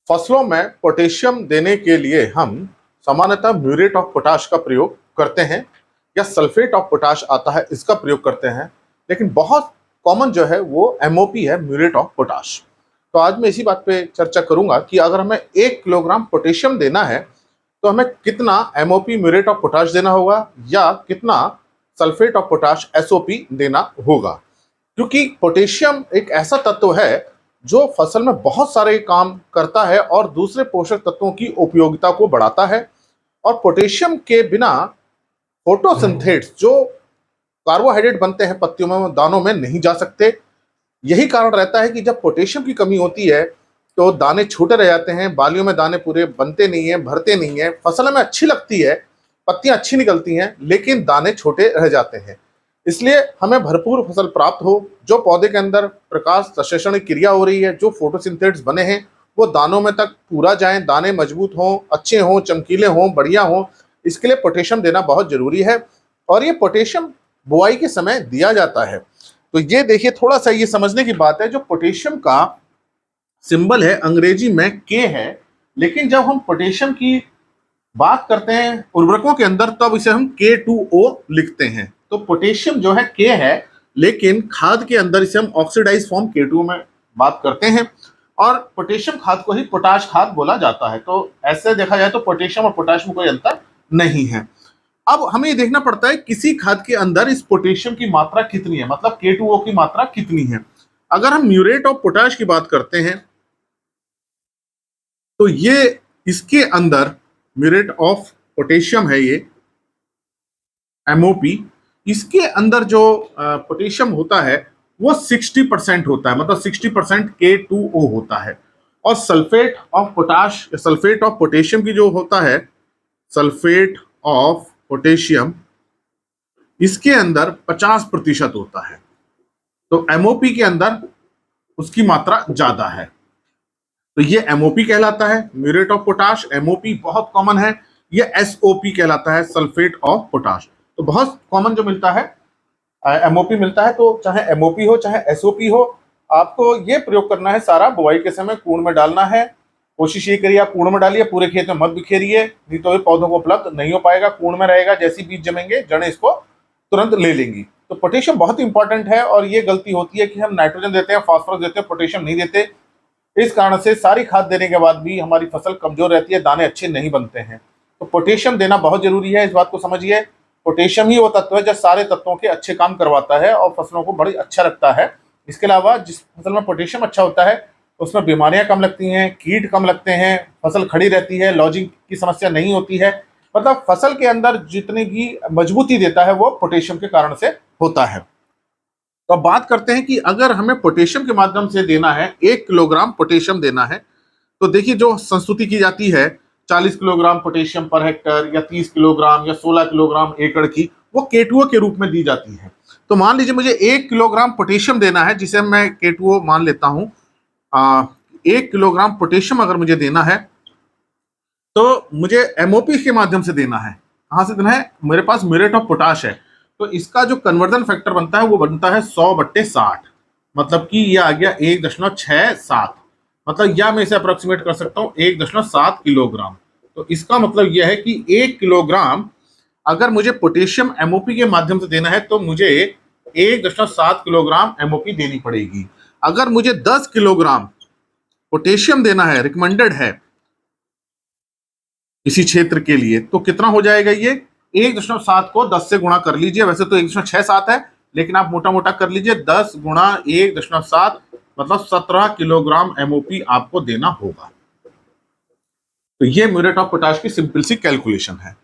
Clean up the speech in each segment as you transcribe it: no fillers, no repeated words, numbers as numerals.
फसलों में पोटेशियम देने के लिए हम सामान्यतः म्यूरेट ऑफ पोटाश का प्रयोग करते हैं या सल्फेट ऑफ पोटाश आता है, इसका प्रयोग करते हैं। लेकिन बहुत कॉमन जो है वो एमओपी है, म्यूरेट ऑफ पोटाश। तो आज मैं इसी बात पे चर्चा करूंगा कि अगर हमें 1 किलोग्राम पोटेशियम देना है तो हमें कितना एमओपी म्यूरेट ऑफ पोटाश देना होगा या कितना सल्फेट ऑफ पोटाश एसओपी देना होगा। क्योंकि पोटेशियम एक ऐसा तत्व है जो फसल में बहुत सारे काम करता है और दूसरे पोषक तत्वों की उपयोगिता को बढ़ाता है। और पोटेशियम के बिना फोटोसिंथेट्स जो कार्बोहाइड्रेट बनते हैं पत्तियों में, दानों में नहीं जा सकते। यही कारण रहता है कि जब पोटेशियम की कमी होती है तो दाने छोटे रह जाते हैं, बालियों में दाने पूरे बनते नहीं है, भरते नहीं है। फसल में अच्छी लगती है, पत्तियां अच्छी निकलती हैं, लेकिन दाने छोटे रह जाते हैं। इसलिए हमें भरपूर फसल प्राप्त हो, जो पौधे के अंदर प्रकाश संश्लेषण की क्रिया हो रही है, जो फोटोसिंथेट्स बने हैं वो दानों में तक पूरा जाएं, दाने मजबूत हों, अच्छे हों, चमकीले हों, बढ़िया हों, इसके लिए पोटेशियम देना बहुत जरूरी है। और ये पोटेशियम बुआई के समय दिया जाता है। तो ये देखिए, थोड़ा सा ये समझने की बात है, जो पोटेशियम का सिंबल है अंग्रेजी में के है, लेकिन जब हम पोटेशियम की बात करते हैं उर्वरकों के अंदर तब इसे हम K2O लिखते हैं। तो पोटेशियम जो है के है, लेकिन खाद के अंदर इसे हम ऑक्सीडाइज फॉर्म K2O में बात करते हैं और पोटेशियम खाद को ही पोटाश खाद बोला जाता है। तो ऐसे देखा जाए तो पोटेशियम और पोटाश में कोई अंतर नहीं है। अब हमें ये देखना पड़ता है किसी खाद के अंदर इस पोटेशियम की मात्रा कितनी है, मतलब K2O की मात्रा कितनी है। अगर हम म्यूरेट ऑफ पोटाश की बात करते हैं तो ये इसके अंदर म्यूरेट ऑफ पोटेशियम है, ये एमओपी, इसके अंदर जो पोटेशियम होता है वो 60% होता है, मतलब 60% K2O होता है। और sulphate of potash, sulphate of potassium की जो होता है, सल्फेट ऑफ पोटेशियम, इसके अंदर 50% होता है। तो एमओपी के अंदर उसकी मात्रा ज्यादा है, तो ये एमओपी कहलाता है, म्यूरेट ऑफ पोटाश। एमओपी बहुत कॉमन है। ये एसओपी कहलाता है, सल्फेट ऑफ पोटाश। तो बहुत कॉमन जो मिलता है एमओपी मिलता है। तो चाहे एमओपी हो चाहे एसओपी हो, आपको ये प्रयोग करना है सारा बुआई के समय कूड़ में डालना है। कोशिश ये करिए आप कूड़ में डालिए, पूरे खेत में मत बिखेरिए, नहीं तो ये पौधों को उपलब्ध नहीं हो पाएगा। कूड़ में रहेगा, जैसी बीज जमेंगे जड़ें इसको तुरंत ले लेंगी। तो पोटेशियम बहुत इंपॉर्टेंट है और ये गलती होती है कि हम नाइट्रोजन देते हैं, फास्फोरस देते हैं, पोटेशियम नहीं देते। इस कारण से सारी खाद देने के बाद भी हमारी फसल कमजोर रहती है, दाने अच्छे नहीं बनते हैं। तो पोटेशियम देना बहुत जरूरी है, इस बात को समझिए। पोटेशियम ही वो तत्व है जो सारे तत्वों के अच्छे काम करवाता है और फसलों को बड़ी अच्छा रखता है। इसके अलावा जिस फसल में पोटेशियम अच्छा होता है उसमें बीमारियां कम लगती हैं, कीट कम लगते हैं, फसल खड़ी रहती है, लॉजिंग की समस्या नहीं होती है। मतलब फसल के अंदर जितनी भी मजबूती देता है वो पोटेशियम के कारण से होता है। तो अब बात करते हैं कि अगर हमें पोटेशियम के माध्यम से देना है, 1 किलोग्राम पोटेशियम देना है, तो देखिए जो संस्तुति की जाती है 40 किलोग्राम पोटेशियम पर हेक्टर या 30 किलोग्राम या 16 किलोग्राम एकड़ की, वो K2O के रूप में दी जाती है। तो मान लीजिए मुझे 1 किलोग्राम पोटेशियम देना है, जिसे मैं K2O मान लेता हूं। 1 किलोग्राम पोटेशियम अगर मुझे देना है तो मुझे एमओपी के माध्यम से देना है। कहां से देना है? मेरे पास म्यूरेट ऑफ पोटाश है, तो इसका जो कन्वर्जन फैक्टर बनता है वो बनता है 100/60, मतलब कि ये आ गया 1.67। मतलब या मैं इसे अप्रोक्सीमेट कर सकता हूँ 1.7 किलोग्राम। तो इसका मतलब यह है कि 1 किलोग्राम अगर मुझे पोटेशियम एमओपी के माध्यम से देना है तो मुझे 1.7 किलोग्राम एमओपी देनी पड़ेगी। अगर मुझे 10 किलोग्राम पोटेशियम देना है, रिकमेंडेड है इसी क्षेत्र के लिए, तो कितना हो जाएगा? ये 1.7 को 10 से गुणा कर लीजिए। वैसे तो 1.67 है, लेकिन आप मोटा मोटा कर लीजिए, 10 गुणा 1.7 मतलब 17 किलोग्राम एमओपी आपको देना होगा। तो ये म्यूरेट ऑफ पोटाश की सिंपल सी कैलकुलेशन है।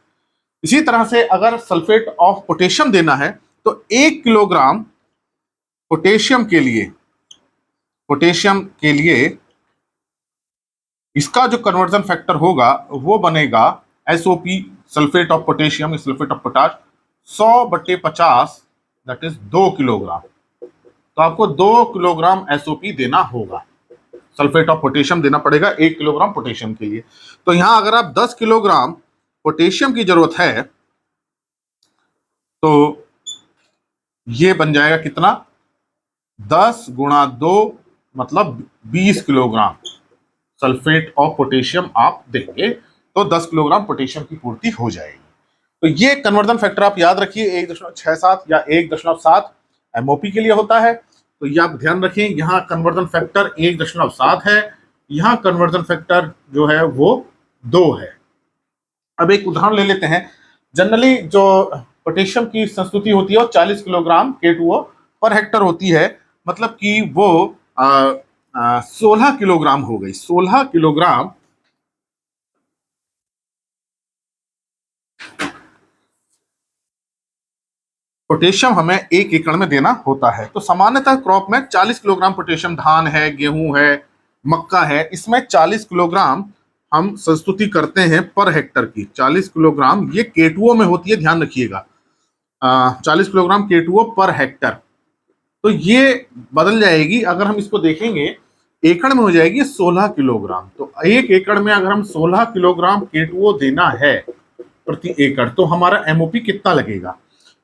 इसी तरह से अगर सल्फेट ऑफ पोटेशियम देना है तो 1 किलोग्राम पोटेशियम के लिए इसका जो कन्वर्जन फैक्टर होगा वो बनेगा SOP, sulphate of potassium, sulphate of potash, 100/50, that is 2 kilogram. तो आपको 2 किलोग्राम एसओपी देना होगा, सल्फेट ऑफ पोटेशियम देना पड़ेगा 1 किलोग्राम पोटेशियम के लिए। तो यहां अगर आप 10 किलोग्राम पोटेशियम की जरूरत है तो ये बन जाएगा कितना? 10 गुणा 2 मतलब 20 किलोग्राम। सल्फेट ऑफ पोटेशियम आप देंगे तो 10 किलोग्राम पोटेशियम की पूर्ति हो जाएगी। तो ये कन्वर्जन फैक्टर आप याद रखिए 1.67 या 1.7 एमओपी के लिए होता है। तो ये आप ध्यान रखें, यहाँ कन्वर्जन फैक्टर 1.7 है, यहाँ कन्वर्जन फैक्टर जो है वो 2 है। अब एक उदाहरण ले लेते हैं। जनरली जो पोटेशियम की संस्तुति होती है वो 40 किलोग्राम K2O पर हेक्टर होती है, मतलब कि वो 16 किलोग्राम हो गई। 16 किलोग्राम पोटेशियम हमें 1 एकड़ में देना होता है। तो सामान्यतः क्रॉप में 40 किलोग्राम पोटेशियम, धान है, गेहूं है, मक्का है, इसमें 40 किलोग्राम हम संस्तुति करते हैं पर हेक्टर की। 40 किलोग्राम ये K2O में होती है, ध्यान रखिएगा, 40 किलोग्राम K2O पर हेक्टर। तो ये बदल जाएगी, अगर हम इसको देखेंगे एकड़ में हो जाएगी 16 किलोग्राम। तो 1 एकड़ में अगर हम 16 किलोग्राम K2O देना है प्रति एकड़ तो हमारा एमओपी कितना लगेगा।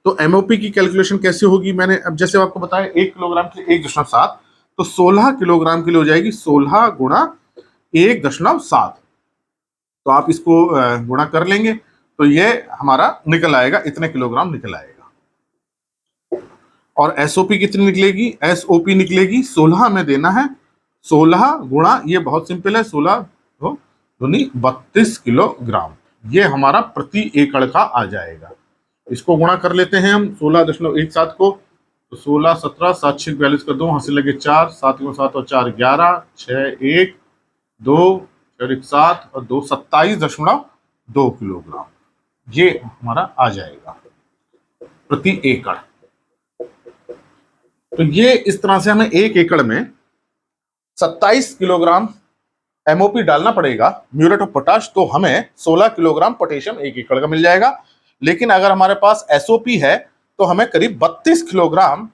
तो एमओपी की कैलकुलेशन कैसे होगी, मैंने अब जैसे आपको बताया 1 किलोग्राम के लिए 1.7, तो 16 किलोग्राम के लिए हो जाएगी 16 गुणा 1.7। तो आप इसको गुणा कर लेंगे तो ये हमारा निकल आएगा, इतने किलोग्राम निकल आएगा। और एसओपी कितनी निकलेगी, एसओपी निकलेगी 16 में देना है, 16 गुणा, ये बहुत सिंपल है, 16 दूनी 32 किलोग्राम, ये हमारा प्रति एकड़ का आ जाएगा। इसको गुणा कर लेते हैं हम 16.17 को, तो 16 17 7 6 42 का 2, हासिल लगे 4, 7 7 और 4 11, 6 1 2 और 1 7 और 2 27.2 किलोग्राम, ये हमारा आ जाएगा प्रति एकड़। तो ये इस तरह से हमें 1 एकड़ में 27 किलोग्राम एमओपी डालना पड़ेगा म्यूरेट ऑफ पोटाश, तो हमें 16 किलोग्राम पोटेशियम 1 एकड़ का मिल जाएगा। लेकिन अगर हमारे पास एसओपी है तो हमें करीब 32 किलोग्राम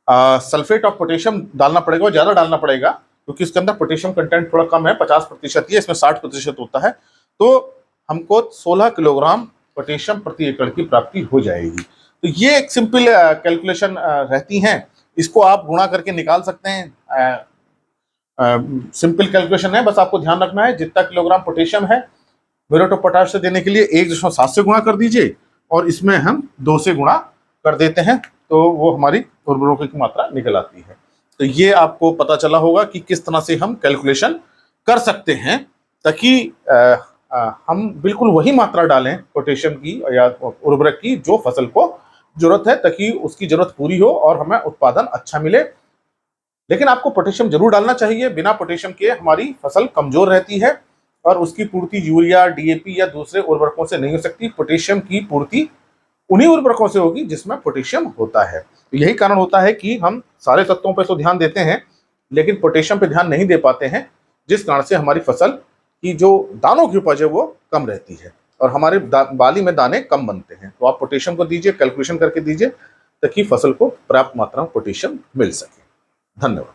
सल्फेट ऑफ पोटेशियम डालना पड़ेगा, और ज्यादा डालना पड़ेगा क्योंकि इसके अंदर पोटेशियम कंटेंट थोड़ा कम है, 50% ही है, इसमें 60% होता है। तो हमको 16 किलोग्राम पोटेशियम प्रति एकड़ की प्राप्ति हो जाएगी। तो ये एक सिंपल कैलकुलेशन रहती हैं, इसको आप गुणा करके निकाल सकते हैं। सिंपल कैलकुलेशन है, बस आपको ध्यान रखना है जितना किलोग्राम पोटेशियम है म्यूरेट ऑफ पोटाश से देने के लिए 1.7 से गुणा कर दीजिए, और इसमें हम 2 से गुणा कर देते हैं, तो वो हमारी उर्वरकों की मात्रा निकल आती है। तो ये आपको पता चला होगा कि किस तरह से हम कैलकुलेशन कर सकते हैं ताकि हम बिल्कुल वही मात्रा डालें पोटेशियम की या उर्वरक की जो फसल को जरूरत है, ताकि उसकी जरूरत पूरी हो और हमें उत्पादन अच्छा मिले। लेकिन आपको पोटेशियम जरूर डालना चाहिए, बिना पोटेशियम के हमारी फसल कमजोर रहती है और उसकी पूर्ति यूरिया, डीएपी या दूसरे उर्वरकों से नहीं हो सकती। पोटेशियम की पूर्ति उन्हीं उर्वरकों से होगी जिसमें पोटेशियम होता है। तो यही कारण होता है कि हम सारे तत्वों पर तो ध्यान देते हैं लेकिन पोटेशियम पे ध्यान नहीं दे पाते हैं, जिस कारण से हमारी फसल की जो दानों की उपज है वो कम रहती है और हमारे बाली में दाने कम बनते हैं। तो आप पोटेशियम को दीजिए, कैलकुलेशन करके दीजिए ताकि फसल को पर्याप्त मात्रा में पोटेशियम मिल सके। धन्यवाद।